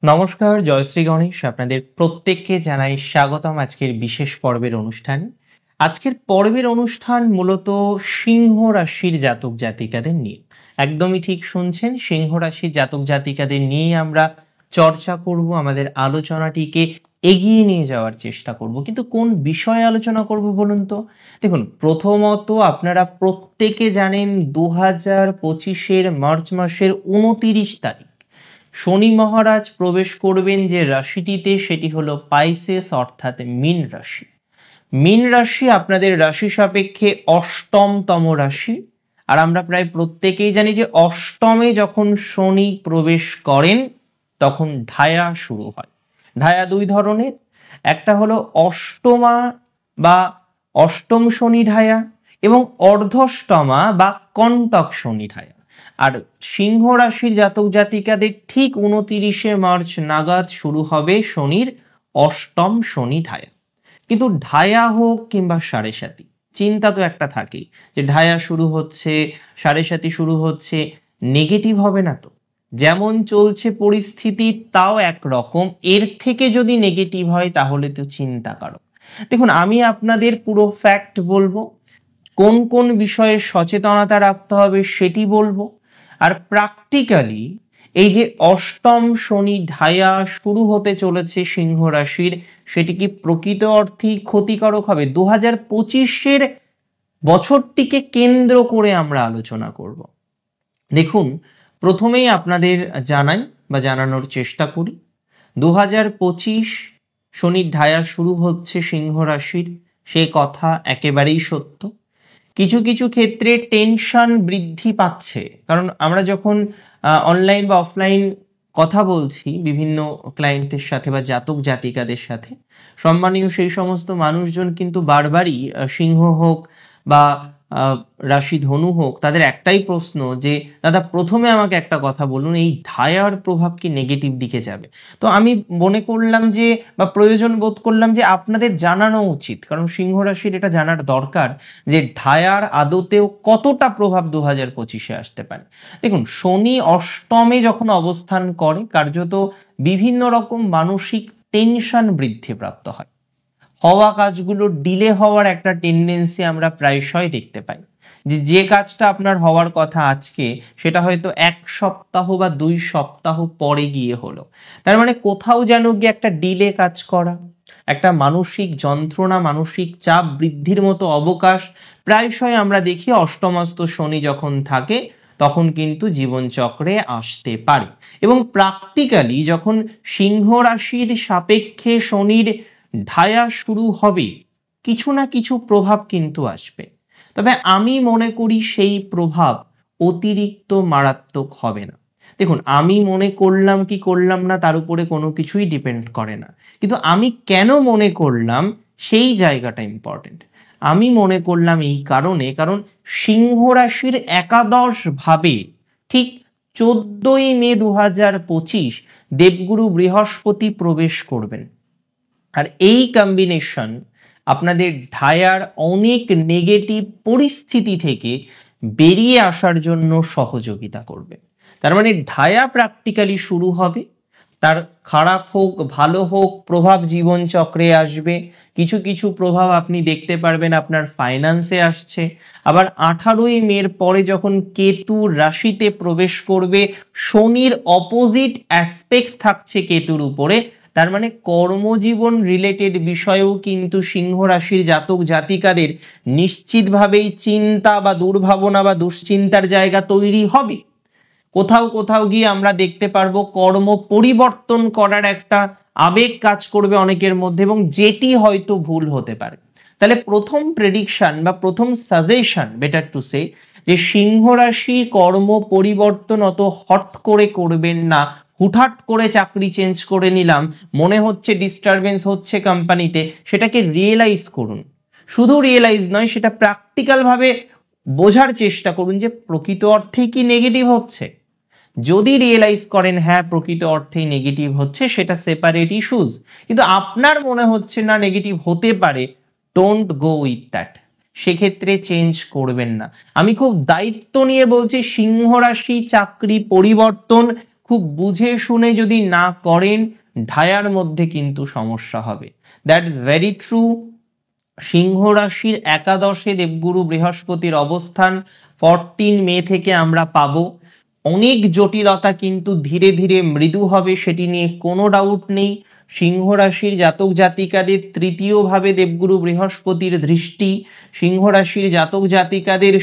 নমস্কার, জয়শ্রী গণেশ। আপনাদের প্রত্যেককে জানাই স্বাগতম আজকের বিশেষ পর্বের অনুষ্ঠানে। আজকের পর্বের অনুষ্ঠান মূলত সিংহ রাশির জাতক জাতিকাদের নিয়ে। একদমই ঠিক শুনছেন, সিংহ রাশির জাতক জাতিকাদের নিয়ে আমরা চর্চা করব, আমাদের আলোচনাটিকে এগিয়ে নিয়ে যাওয়ার চেষ্টা করব। কিন্তু কোন বিষয়ে আলোচনা করব বলুন তো? দেখুন, প্রথমত আপনারা প্রত্যেকে জানেন 2025-এর মার্চ মাসের 29 তারিখ শনি মহারাজ প্রবেশ করবেন যে রাশিটিতে, সেটি হলো পাইসেস অর্থাৎ মীন রাশি। মীন রাশি আপনাদের রাশি সাপেক্ষে অষ্টমতম রাশি। আর আমরা প্রায় প্রত্যেকেই জানি যে অষ্টমে যখন শনি প্রবেশ করেন তখন ঢায়া শুরু হয়। ঢায়া দুই ধরনের, একটা হলো অষ্টমা বা অষ্টম শনি ঢায়া এবং অর্ধষ্টমা বা কণ্টক শনি ঢায়া। আর সিংহ রাশির জাতক জাতিকাদের ঠিক 29শে মার্চ নাগাদ শুরু হবে শনির অষ্টম শনি ঢায়া। কিন্তু ঢায়া হোক কিংবা সাড়ে সাতি, চিন্তা তো একটা থাকেই যে ঢায়া শুরু হচ্ছে, সাড়ে সাতি শুরু হচ্ছে, নেগেটিভ হবে না তো? যেমন চলছে পরিস্থিতি তাও একরকম, এর থেকে যদি নেগেটিভ হয় তাহলে তো চিন্তা কারণ। দেখুন, আমি আপনাদের পুরো ফ্যাক্ট বলবো, কোন কোন বিষয়ে সচেতনতা রাখতে হবে সেটি বলবো। আর প্র্যাকটিক্যালি এই যে অষ্টম শনি ঢায়া শুরু হতে চলেছে সিংহ রাশির, সেটি কি প্রকৃত অর্থেই ক্ষতিকারক হবে? 2025-এর বছরটিকে কেন্দ্র করে আমরা আলোচনা করব। দেখুন, প্রথমেই আপনাদের জানাই বা জানানোর চেষ্টা করি, 2025 শনির ঢায়া শুরু হচ্ছে সিংহ রাশির, সে কথা একেবারেই সত্য। কিছু কিছু ক্ষেত্রে টেনশন বৃদ্ধি পাচ্ছে, কারণ আমরা যখন অনলাইন বা অফলাইন কথা বলছি বিভিন্ন ক্লায়েন্টদের সাথে বা জাতক জাতিকাদের সাথে, সম্মানীয় সেই সমস্ত মানুষজন কিন্তু বারবারই সিংহ হোক বা রাশি ধনু হোক, তাদের একটাই প্রশ্ন যে দাদা প্রথমে আমাকে একটা কথা বলুন, এই ঢায়ার প্রভাব কি নেগেটিভ দিকে যাবে? তো আমি মনে করলাম যে বা প্রয়োজন বোধ করলাম যে আপনাদের জানানো উচিত, কারণ সিংহ রাশির এটা জানার দরকার যে ঢায়ার আদতেও কতটা প্রভাব 2025-এ আসতে পারে। দেখুন, শনি অষ্টমে যখন অবস্থান করে কার্যত বিভিন্ন রকম মানসিক টেনশন বৃদ্ধিপ্রাপ্ত হয়, হওয়া কাজগুলো ডিলে হওয়ার একটা টেন্ডেন্সি আমরা প্রায়শই দেখতে পাই। যে কাজটা আপনার হওয়ার কথা আজকে, সেটা হয়তো 1 সপ্তাহ বা 2 সপ্তাহ পরে গিয়ে হলো। তার মানে কোথাও যেন গিয়ে একটা ডিলে কাজ করা, একটা মানসিক যন্ত্রণা, মানসিক চাপ বৃদ্ধির মতো অবকাশ প্রায়শই আমরা দেখি অষ্টমস্ত শনি যখন থাকে তখন কিন্তু জীবনচক্রে আসতে পারে। এবং প্র্যাকটিক্যালি যখন সিংহ রাশির সাপেক্ষে শনির ঢায়া শুরু হবে, কিছু না কিছু প্রভাব কিন্তু আসবে। তবে আমি মনে করি সেই প্রভাব অতিরিক্ত মারাত্মক হবে না। দেখুন, আমি মনে করলাম কি করলাম না তার উপরে কোনো কিছুই ডিপেন্ড করে না, কিন্তু আমি কেন মনে করলাম সেই জায়গাটা ইম্পর্টেন্ট। আমি মনে করলাম এই কারণে, কারণ সিংহ রাশির একাদশ ভাবে ঠিক 14ই মে 2025 দেবগুরু বৃহস্পতি প্রবেশ করবেন। আর এই কম্বিনেশন আপনাদের ঢায়ার অনেক নেগেটিভ পরিস্থিতি থেকে বেরিয়ে আসার জন্য সহযোগিতা করবে। তার মানে ঢায়া প্র্যাকটিক্যালি শুরু হবে, তার খারাপ হোক ভালো হোক প্রভাব জীবন চক্রে আসবে। কিছু কিছু প্রভাব আপনি দেখতে পারবেন আপনার ফাইন্যান্সে আসছে। আবার 18ই মের পরে যখন কেতু রাশিতে প্রবেশ করবে, শনির অপোজিট অ্যাসপেক্ট থাকছে কেতুর উপরে, তার মানে কর্মজীবন রিলেটেড বিষয়েও কিন্তু সিংহ রাশির জাতক জাতিকাদের নিশ্চিতভাবেই চিন্তা বা দুর্ভাবনা বা দুশ্চিন্তার জায়গা তৈরি হবে। কোথাও কোথাও গিয়ে আমরা দেখতে পারবো কর্ম পরিবর্তন করার একটা আবেগ কাজ করবে অনেকের মধ্যে, এবং যেটি হয়তো ভুল হতে পারে। তাহলে প্রথম প্রেডিকশন বা প্রথম সাজেশন, বেটার টু সে, যে সিংহ রাশি কর্ম পরিবর্তন অত হট করে করবেন না। হুটহাট করে চাকরি চেঞ্জ করে নিলাম, মনে হচ্ছে ডিস্টারবেন্স হচ্ছে কোম্পানিতে, সেটাকে রিয়েলাইজ করুন। শুধু রিয়েলাইজ নয়, সেটা প্র্যাকটিক্যাল ভাবে বোঝার চেষ্টা করুন যে প্রকৃত অর্থে কি নেগেটিভ হচ্ছে। যদি রিয়েলাইজ করেন হ্যাঁ প্রকৃত অর্থেই নেগেটিভ হচ্ছে, সেটা সেপারেট ইস্যুজ, কিন্তু আপনার মনে হচ্ছে না নেগেটিভ হতে পারে, ডোন্ট গো উইথ দ্যাট, সেক্ষেত্রে চেঞ্জ করবেন না। আমি খুব দায়িত্ব নিয়ে বলছি, সিংহ রাশি চাকরি পরিবর্তন খুব বুঝে শুনে যদি না করেন, ঢায়ার মধ্যে কিন্তু সমস্যা হবে। That is very true. সিংহ রাশির একাদশে দেবগুরু বৃহস্পতির অবস্থান 14 মে থেকে আমরা পাবো। অনেক জটিলতা কিন্তু ধীরে ধীরে মৃদু হবে, সেটি নিয়ে কোনো ডাউট নেই। সিংহ রাশির জাতক জাতিকাদের তৃতীয় ভাবে দেবগুরু বৃহস্পতির দৃষ্টি, সিংহ রাশির জাতক জাতিকাদের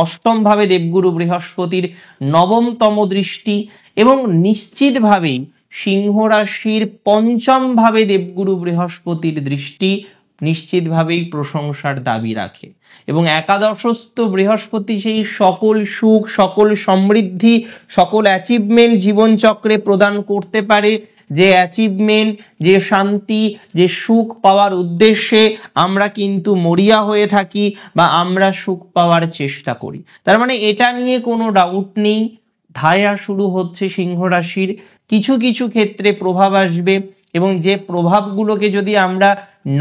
অষ্টম ভাবে দেবগুরু বৃহস্পতির নবমতম দৃষ্টি, এবং নিশ্চিতভাবেই সিংহ রাশির পঞ্চম ভাবে দেবগুরু বৃহস্পতির দৃষ্টি নিশ্চিতভাবেই প্রশংসার দাবি রাখে। এবং একাদশস্থ বৃহস্পতি সেই সকল সুখ, সকল সমৃদ্ধি, সকল অ্যাচিভমেন্ট জীবনচক্রে প্রদান করতে পারে, যে অ্যাচিভমেন্ট, যে শান্তি, যে সুখ পাওয়ার উদ্দেশ্যে আমরা কিন্তু মরিয়া হয়ে থাকি বা আমরা সুখ পাওয়ার চেষ্টা করি। তার মানে এটা নিয়ে কোনো ডাউট নেই, ধায়া শুরু হচ্ছে সিংহ রাশির। কিছু কিছু ক্ষেত্রে প্রভাব আসবে, এবং যে প্রভাবগুলোকে যদি আমরা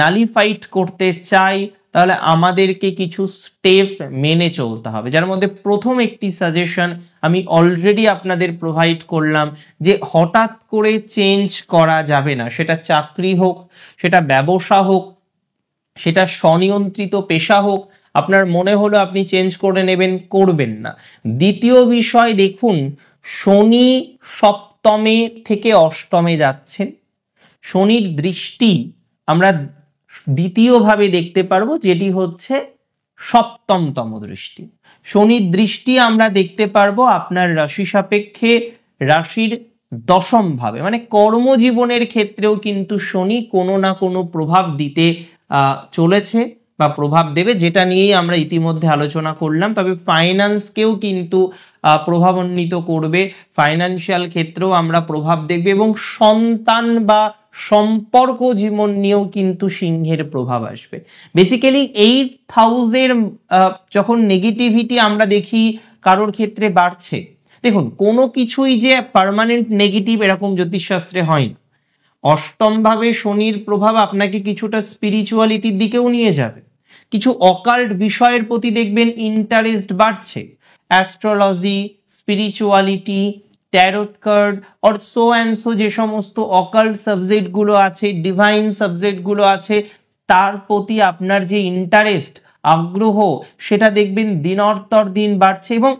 নালিফাইড করতে চাই তাহলে আমাদেরকে কিছু স্টেপ মেনে চলতে হবে, যার মধ্যে প্রথম একটি সাজেশন আমি অলরেডি আপনাদের প্রোভাইড করলাম, যে হঠাৎ করে চেঞ্জ করা যাবে না। সেটা চাকরি হোক, সেটা ব্যবসা হোক, সেটা স্বনিয়ন্ত্রিত পেশা হোক, আপনার মনে হলো আপনি চেঞ্জ করে নেবেন, করবেন না। দ্বিতীয় বিষয় দেখুন, শনি সপ্তমে থেকে অষ্টমে যাচ্ছেন। শনির দৃষ্টি আমরা দ্বিতীয়ভাবে দেখতে পারবো, যেটি হচ্ছে সপ্তমতম দৃষ্টি। শনির দৃষ্টি আমরা দেখতে পারবো আপনার রাশি সাপেক্ষে রাশির দশম ভাবে, মানে কর্মজীবনের ক্ষেত্রেও কিন্তু শনি কোনো না কোনো প্রভাব দিতে চলেছে বা প্রভাব দেবে, যেটা নিয়েই আমরা ইতিমধ্যে আলোচনা করলাম। তবে ফাইন্যান্সকেও কিন্তু প্রভাবান্বিত করবে, ফাইন্যান্সিয়াল ক্ষেত্রেও আমরা প্রভাব দেখব, এবং সন্তান বা সম্পর্ক জীবন নিয়েও কিন্তু সিংহের প্রভাব আসবে। বেসিক্যালি 8,000 যখন নেগেটিভিটি আমরা দেখি কারোর ক্ষেত্রে বাড়ছে, দেখুন কোনো কিছুই যে পার্মানেন্ট নেগেটিভ এরকম জ্যোতিষশাস্ত্রে হয় না। অষ্টম ভাবে শনির প্রভাব আপনাকে কিছুটা স্পিরিচুয়ালিটির দিকেও নিয়ে যাবে, কিছু অকাল্ট বিষয়ের প্রতি দেখবেন ইন্টারেস্ট বাড়ছে, astrology, spirituality, tarot card or so and so, যে সমস্ত অকাল্ট সাবজেক্ট গুলো আছে, ডিভাইন সাবজেক্ট গুলো আছে, তার প্রতি আপনার যে ইন্টারেস্ট, আগ্রহ, সেটা দেখবেন দিনতর দিন বাড়ছে। এবং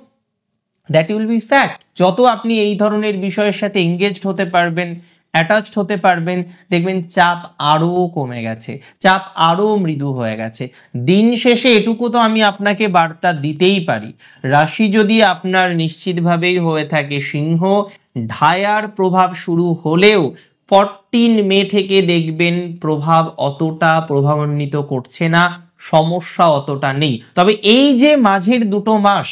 দ্যাট উইল বি ফ্যাক্ট, যত আপনি এই ধরনের বিষয়ের সাথে এঙ্গেজড হতে পারবেন, অ্যাটাচড হতে পারবেন, দেখবেন চাপ আরো কমে গেছে, চাপ আরো মৃদু হয়ে গেছে। দিন শেষে এটুকু তো আমি আপনাকে বার্তা দিতেই পারি, রাশি যদি আপনার নিশ্চিতভাবেই হয়ে থাকে সিংহ, ঢায়ার প্রভাব শুরু হলেও 14 মে থেকে দেখবেন প্রভাব অতটা প্রভাবান্বিত করছে না, সমস্যা অতটা নেই। তবে এই যে মাঝের দুটো মাস,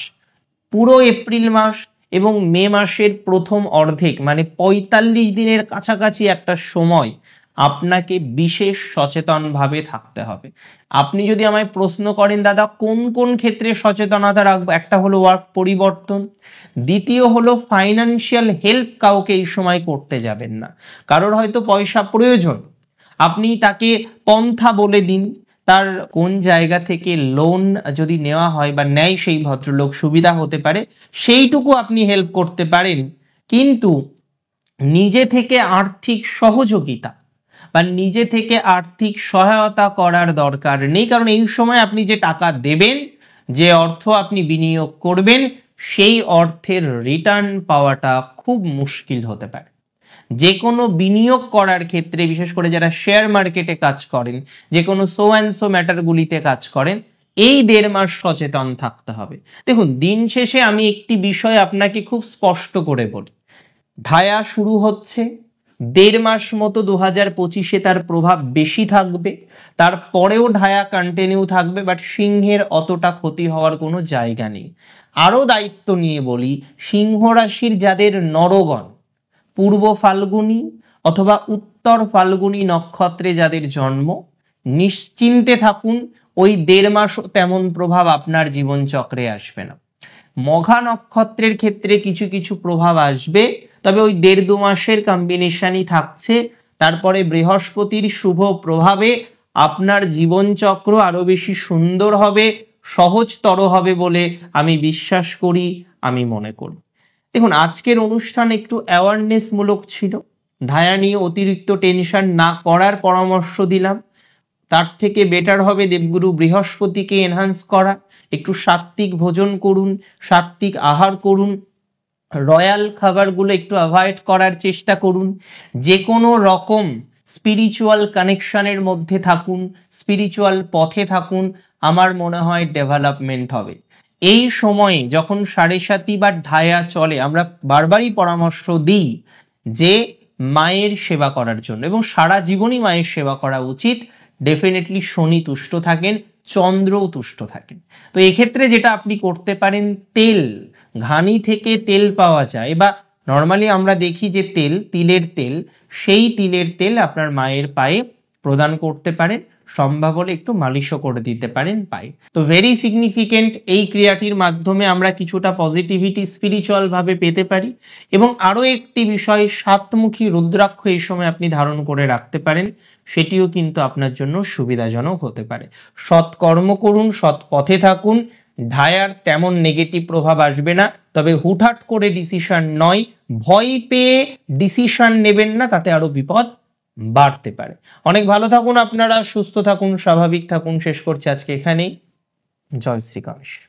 পুরো এপ্রিল মাস এবং মে মাসের প্রথম অর্ধেক, মানে 45 দিনের কাছাকাছি একটা সময় আপনাকে বিশেষ সচেতনভাবে থাকতে হবে। আপনি যদি আমায় প্রশ্ন করেন দাদা কোন কোন ক্ষেত্রে সচেতনতা রাখবো, একটা হলো ওয়ার্ক পরিবর্তন, দ্বিতীয় হলো ফাইন্যান্সিয়াল হেল্প কাউকে এই সময় করতে যাবেন না। কারোর হয়তো পয়সা প্রয়োজন, আপনি তাকে পন্থা বলে দিন, তার কোন জায়গা থেকে লোন যদি নেওয়া হয় বা নেয় সেই ভদ্রলোক, সুবিধা হতে পারে, সেইটুকু আপনি হেল্প করতে পারেন। কিন্তু নিজে থেকে আর্থিক সহযোগিতা বা নিজে থেকে আর্থিক সহায়তা করার দরকার নেই, কারণ এই সময় আপনি যে টাকা দেবেন, যে অর্থ আপনি বিনিয়োগ করবেন, সেই অর্থের রিটার্ন পাওয়াটা খুব মুশকিল হতে পারে। যে কোনো বিনিয়োগ করার ক্ষেত্রে, বিশেষ করে যারা শেয়ার মার্কেটে কাজ করেন, যে কোনো সো অ্যান্ড সো ম্যাটারগুলিতে কাজ করেন, এই 1.5 মাস সচেতন থাকতে হবে। দেখুন দিন শেষে আমি একটি বিষয় আপনাকে খুব স্পষ্ট করে বলি, ঢায়া শুরু হচ্ছে, 1.5 মাস মতো 2025-এ তার প্রভাব বেশি থাকবে, তারপরেও ঢায়া কন্টিনিউ থাকবে, বাট সিংহের অতটা ক্ষতি হওয়ার কোনো জায়গা নেই। আরো দায়িত্ব নিয়ে বলি, সিংহ রাশির যাদের নরগণ পূর্ব ফাল্গুনী অথবা উত্তর ফাল্গুনী নক্ষত্রে যাদের জন্ম, নিশ্চিন্তে থাকুন, ওই 1.5 মাসও তেমন প্রভাব আপনার জীবন চক্রে আসবে না। মঘা নক্ষত্রের ক্ষেত্রে কিছু কিছু প্রভাব আসবে, তবে ওই 1.5-2 মাসের কম্বিনেশনই থাকছে। তারপরে বৃহস্পতির শুভ প্রভাবে আপনার জীবন চক্র আরো বেশি সুন্দর হবে, সহজতর হবে বলে আমি বিশ্বাস করি, আমি মনে করি। দেখুন, আজকের অনুষ্ঠান একটু অ্যাওয়ারনেস মূলক ছিল। ধায়া নিয়ে অতিরিক্ত টেনশন না করার পরামর্শ দিলাম। তার থেকে বেটার হবে দেবগুরু বৃহস্পতিকে এনহান্স করা। একটু সাত্ত্বিক ভোজন করুন, সাত্ত্বিক আহার করুন, রয়্যাল খাবারগুলো একটু অ্যাভয়েড করার চেষ্টা করুন। যে কোনো রকম স্পিরিচুয়াল কানেকশনের মধ্যে থাকুন, স্পিরিচুয়াল পথে থাকুন, আমার মনে হয় ডেভেলপমেন্ট হবে। এই সময়ে যখন 7.5 বা ঢায়া চলে, আমরা বারবারই পরামর্শ দিই যে মায়ের সেবা করার জন্য, এবং সারা জীবনই মায়ের সেবা করা উচিত। ডেফিনেটলি শনি তুষ্ট থাকেন, চন্দ্রও তুষ্ট থাকেন। তো এক্ষেত্রে যেটা আপনি করতে পারেন, তেল, ঘানি থেকে তেল পাওয়া যায়, বা নর্মালি আমরা দেখি যে তেল, তিলের তেল, সেই তিলের তেল আপনার মায়ের পায়ে প্রদান করতে পারেন। সম্ভব হলে একটু মালিশও করে দিতে পারেন পায়ে। তো ভেরি সিগনিফিকেন্ট, এই ক্রিয়াটির মাধ্যমে আমরা কিছুটা পজিটিভিটি স্পিরিচুয়াল ভাবে পেতে পারি। এবং আরো একটি বিষয়, সাতমুখী রুদ্রাক্ষ এই সময় আপনি ধারণ করে রাখতে পারেন, সেটিও কিন্তু আপনার জন্য সুবিধাজনক হতে পারে। সৎ কর্ম করুন, সৎ পথে থাকুন, ঢায়ার তেমন নেগেটিভ প্রভাব আসবে না। তবে হুটহাট করে ডিসিশন নয়, ভয় পেয়ে ডিসিশন নেবেন না, তাতে আরো বিপদ বাড়তে পারে। অনেক ভালো থাকুন আপনারা, সুস্থ থাকুন, স্বাভাবিক থাকুন। শেষ করছি আজকে এখানেই। জয় শ্রী গণেশ।